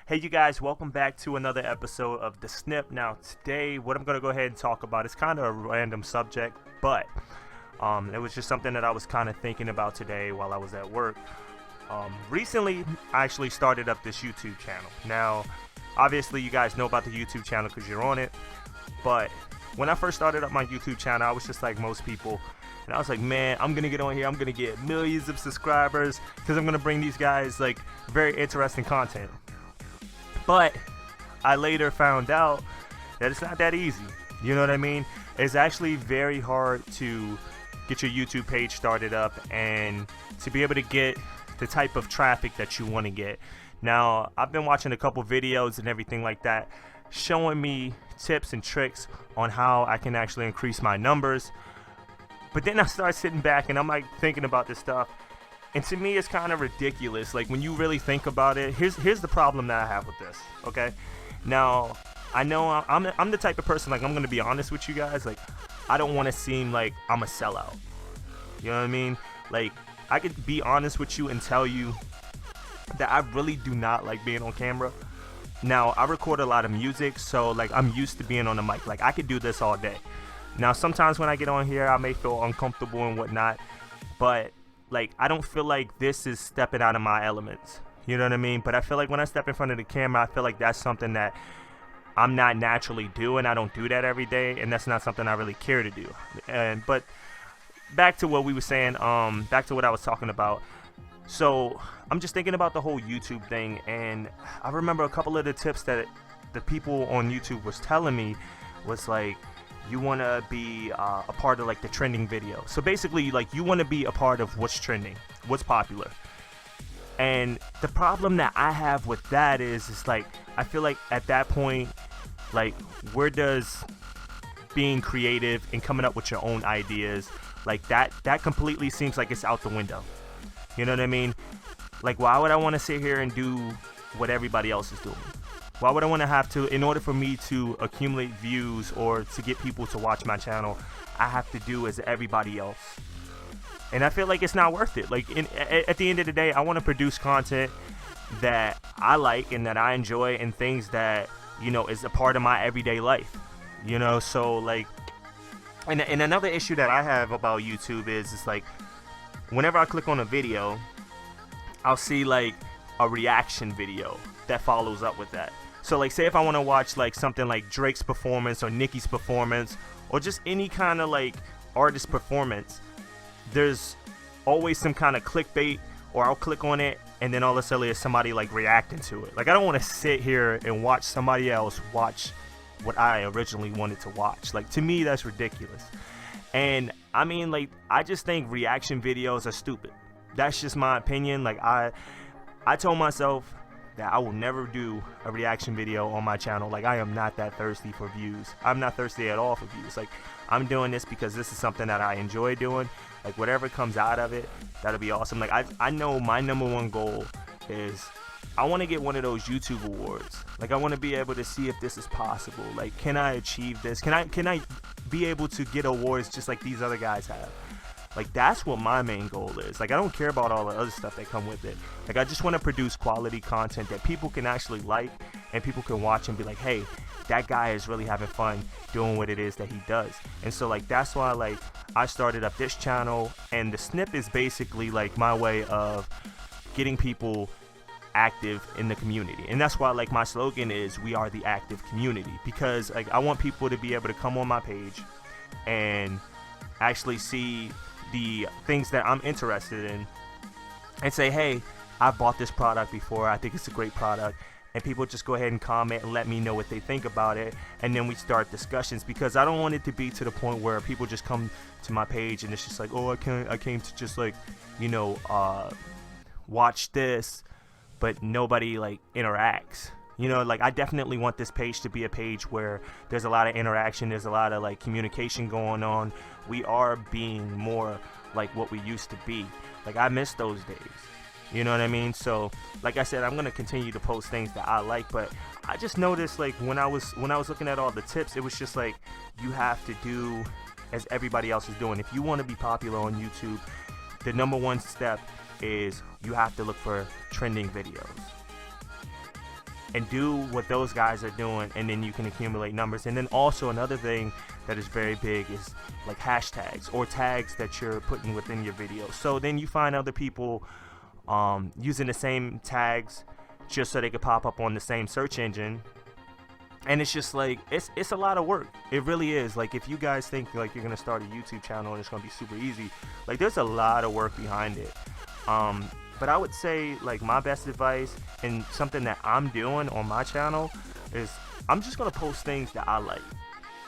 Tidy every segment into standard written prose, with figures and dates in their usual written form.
Hey you guys, welcome back to another episode of The Snip. Now today what I'm going to go ahead and talk about is kind of a random subject, but it was just something that I was kind of thinking about today while I was at work. Recently I actually started up this YouTube channel. Now obviously you guys know about the YouTube channel because you're on it, but when I first started up my YouTube channel I was just like most people, and I was like, man, I'm gonna get on here, I'm gonna get millions of subscribers because I'm gonna bring these guys like very interesting content. But I later found out that it's not that easy. You know what I mean? It's actually very hard to get your YouTube page started up and to be able to get the type of traffic that you want to get. Now, I've been watching a couple videos and everything like that showing me tips and tricks on how I can actually increase my numbers. But then I start sitting back and I'm like thinking about this stuff. And to me, it's kind of ridiculous. Like when you really think about it, here's the problem that I have with this. Okay, now I know I'm the type of person, like, I'm gonna be honest with you guys. Like, I don't want to seem like I'm a sellout. You know what I mean? Like, I could be honest with you and tell you that I really do not like being on camera. Now I record a lot of music, so like I'm used to being on the mic. Like I could do this all day. Now sometimes when I get on here, I may feel uncomfortable and whatnot, but like I don't feel like this is stepping out of my elements. You know what I mean? But I feel like when I step in front of the camera, I feel like that's something that I'm not naturally doing. I don't do that every day, and that's not something I really care to do. But back to what we were saying, back to what I was talking about. So I'm just thinking about the whole YouTube thing, and I remember a couple of the tips that the people on YouTube was telling me was like, you want to be a part of like the trending video. So basically, like, you want to be a part of what's trending, what's popular. And the problem that I have with that is like, I feel like at that point, like, where does being creative and coming up with your own ideas, like that completely seems like it's out the window. You know what I mean? Like, why would I want to sit here and do what everybody else is doing? Why would I want to have to, in order for me to accumulate views or to get people to watch my channel, I have to do as everybody else? And I feel like it's not worth it. Like, at the end of the day, I want to produce content that I like and that I enjoy, and things that, you know, is a part of my everyday life. You know, so like, and another issue that I have about YouTube is like, whenever I click on a video, I'll see like a reaction video that follows up with that. So like, say if I want to watch like something like Drake's performance or Nicki's performance or just any kind of like artist performance, there's always some kind of clickbait, or I'll click on it and then all of a sudden there's somebody like reacting to it. Like, I don't want to sit here and watch somebody else watch what I originally wanted to watch. Like, to me, that's ridiculous. And I mean, like, I just think reaction videos are stupid. That's just my opinion. Like, I told myself that I will never do a reaction video on my channel. Like, I am not that thirsty for views. I'm not thirsty at all for views. Like, I'm doing this because this is something that I enjoy doing. Like, whatever comes out of it, that'll be awesome. Like, I know my number one goal is I want to get one of those YouTube awards. Like, I want to be able to see if this is possible. Like, can I achieve this? Can I be able to get awards just like these other guys have? Like, that's what my main goal is. Like, I don't care about all the other stuff that come with it. Like, I just want to produce quality content that people can actually like and people can watch and be like, hey, that guy is really having fun doing what it is that he does. And so, like, that's why, like, I started up this channel, and the Snip is basically like my way of getting people active in the community. And that's why, like, my slogan is we are the active community, because like, I want people to be able to come on my page and actually see the things that I'm interested in and say, hey, I've bought this product before, I think it's a great product, and people just go ahead and comment and let me know what they think about it, and then we start discussions. Because I don't want it to be to the point where people just come to my page and it's just like, oh, I came to just, like, you know, watch this, but nobody like interacts. You know, like, I definitely want this page to be a page where there's a lot of interaction, there's a lot of like communication going on. We are being more like what we used to be. Like, I miss those days. You know what I mean? So like I said, I'm gonna continue to post things that I like, but I just noticed, like, when I was looking at all the tips, it was just like, you have to do as everybody else is doing. If you want to be popular on YouTube, the number one step is you have to look for trending videos. and do what those guys are doing, and then you can accumulate numbers. And then also another thing that is very big is like hashtags or tags that you're putting within your video. So then you find other people using the same tags just so they could pop up on the same search engine. And it's just like, it's a lot of work. It really is. Like, if you guys think like you're gonna start a YouTube channel and it's gonna be super easy, like there's a lot of work behind it. But I would say, like, my best advice and something that I'm doing on my channel is I'm just gonna post things that I like.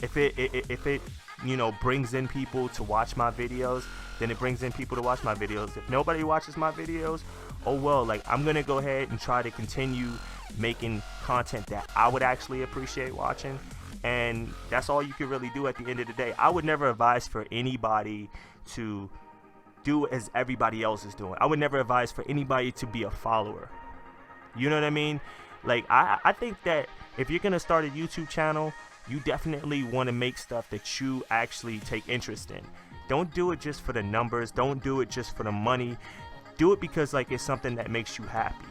If it you know, brings in people to watch my videos, then it brings in people to watch my videos. If nobody watches my videos, oh well. Like, I'm gonna go ahead and try to continue making content that I would actually appreciate watching, and that's all you can really do at the end of the day. I would never advise for anybody to do as everybody else is doing. I would never advise for anybody to be a follower. You know what I mean? Like, I think that if you're gonna start a YouTube channel, you definitely want to make stuff that you actually take interest in. Don't do it just for the numbers. Don't do it just for the money. Do it because, like, it's something that makes you happy.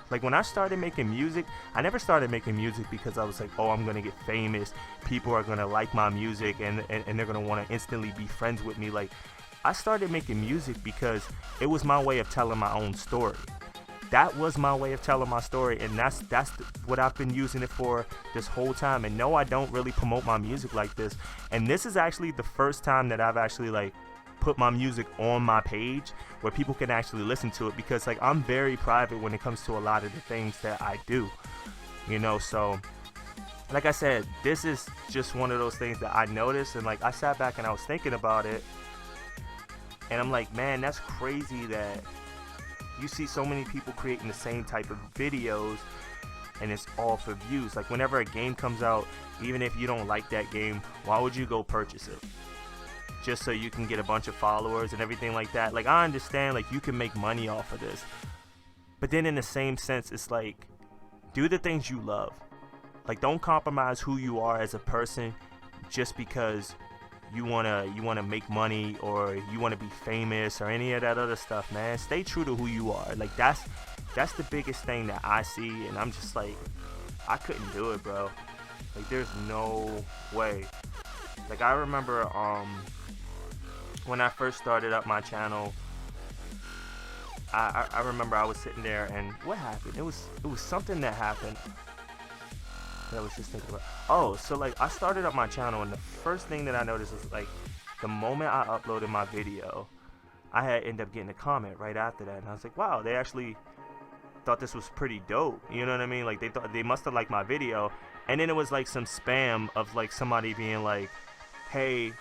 Like, when I started making music, I never started making music because I was like, oh, I'm gonna get famous, people are gonna like my music, and they're gonna want to instantly be friends with me. Like, I started making music because it was my way of telling my own story. That was my way of telling my story, and that's what I've been using it for this whole time. And no, I don't really promote my music like this. And this is actually the first time that I've actually, like, put my music on my page where people can actually listen to it, because, like, I'm very private when it comes to a lot of the things that I do, you know. So like I said, this is just one of those things that I noticed, and, like, I sat back and I was thinking about it, and I'm like, man, that's crazy that you see so many people creating the same type of videos, and it's all for views. Like, whenever a game comes out, even if you don't like that game, why would you go purchase it? Just so you can get a bunch of followers and everything like that. Like, I understand, like, you can make money off of this, but then in the same sense, it's like, do the things you love. Like, don't compromise who you are as a person just because you wanna make money or you wanna be famous or any of that other stuff, man. Stay true to who you are. Like, that's the biggest thing that I see, and I'm just like, I couldn't do it, bro. Like, there's no way. Like, I remember when I first started up my channel, I remember I was sitting there, and what happened? It was something that happened that I was just thinking about. Oh, so, like, I started up my channel, and the first thing that I noticed was, like, the moment I uploaded my video, I had ended up getting a comment right after that, and I was like, wow, they actually thought this was pretty dope. You know what I mean? Like, they thought they must have liked my video. And then it was like some spam of, like, somebody being like, hey,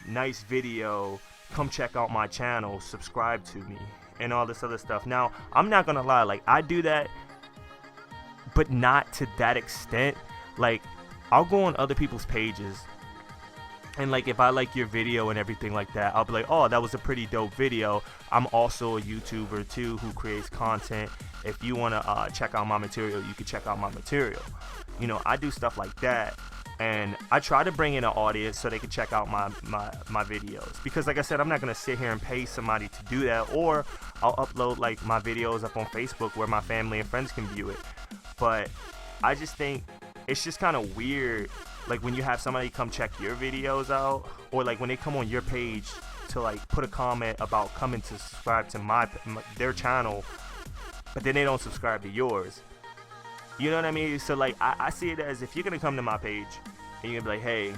nice video, come check out my channel, subscribe to me, and all this other stuff. Now, I'm not gonna lie, like, I do that, but not to that extent. Like, I'll go on other people's pages, and, like, if I like your video and everything like that, I'll be like, oh, that was a pretty dope video. I'm also a YouTuber too who creates content. If you want to check out my material, you can check out my material. You know, I do stuff like that, and I try to bring in an audience so they can check out my videos, because, like I said, I'm not gonna sit here and pay somebody to do that, or I'll upload, like, my videos up on Facebook where my family and friends can view it. But I just think it's just kind of weird, like, when you have somebody come check your videos out, or, like, when they come on your page to, like, put a comment about coming to subscribe to their channel, but then they don't subscribe to yours. You know what I mean? So, like, I see it as, if you're gonna come to my page and you're gonna be like, hey,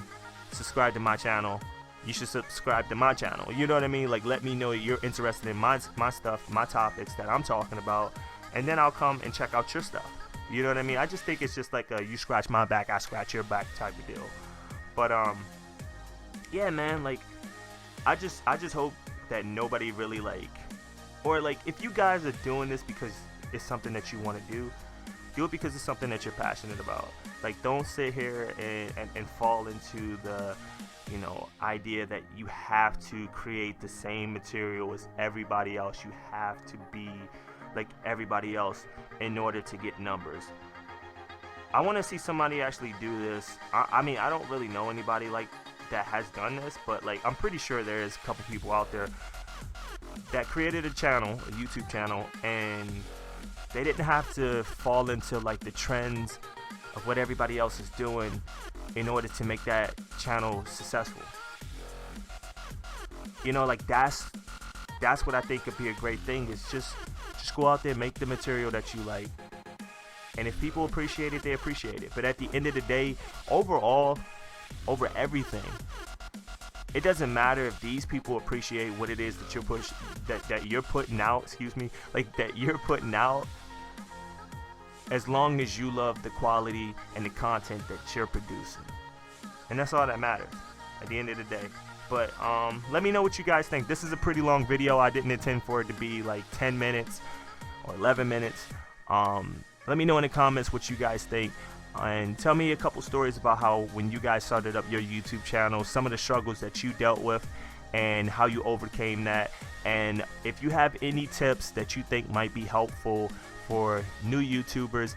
subscribe to my channel, you should subscribe to my channel. You know what I mean? Like, let me know you're interested in my stuff, my topics that I'm talking about, and then I'll come and check out your stuff. You know what I mean? I just think it's just like a you scratch my back, I scratch your back type of deal. But yeah, man, like, I just hope that nobody really, like, or, like, if you guys are doing this because it's something that you want to do it because it's something that you're passionate about. Like, don't sit here and fall into the, you know, idea that you have to create the same material as everybody else. You have to be like everybody else in order to get numbers. I want to see somebody actually do this. I mean, I don't really know anybody like that has done this, but, like, I'm pretty sure there is a couple people out there that created a channel, a YouTube channel, and They didn't have to fall into like the trends of what everybody else is doing in order to make that channel successful. You know, like that's what I think could be a great thing, is just go out there, make the material that you like. And if people appreciate it, they appreciate it. But at the end of the day, overall, over everything, it doesn't matter if these people appreciate what it is that you're putting out, that you're putting out, as long as you love the quality and the content that you're producing. And that's all that matters at the end of the day. But let me know what you guys think. This is a pretty long video. I didn't intend for it to be like 10 minutes or 11 minutes. Let me know in the comments what you guys think. And tell me a couple stories about how, when you guys started up your YouTube channel, some of the struggles that you dealt with and how you overcame that. And if you have any tips that you think might be helpful for new YouTubers,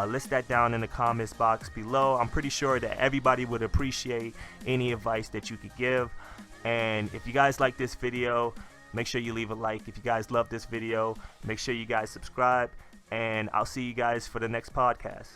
list that down in the comments box below. I'm pretty sure that everybody would appreciate any advice that you could give. And if you guys like this video, make sure you leave a like. If you guys love this video, make sure you guys subscribe. And I'll see you guys for the next podcast.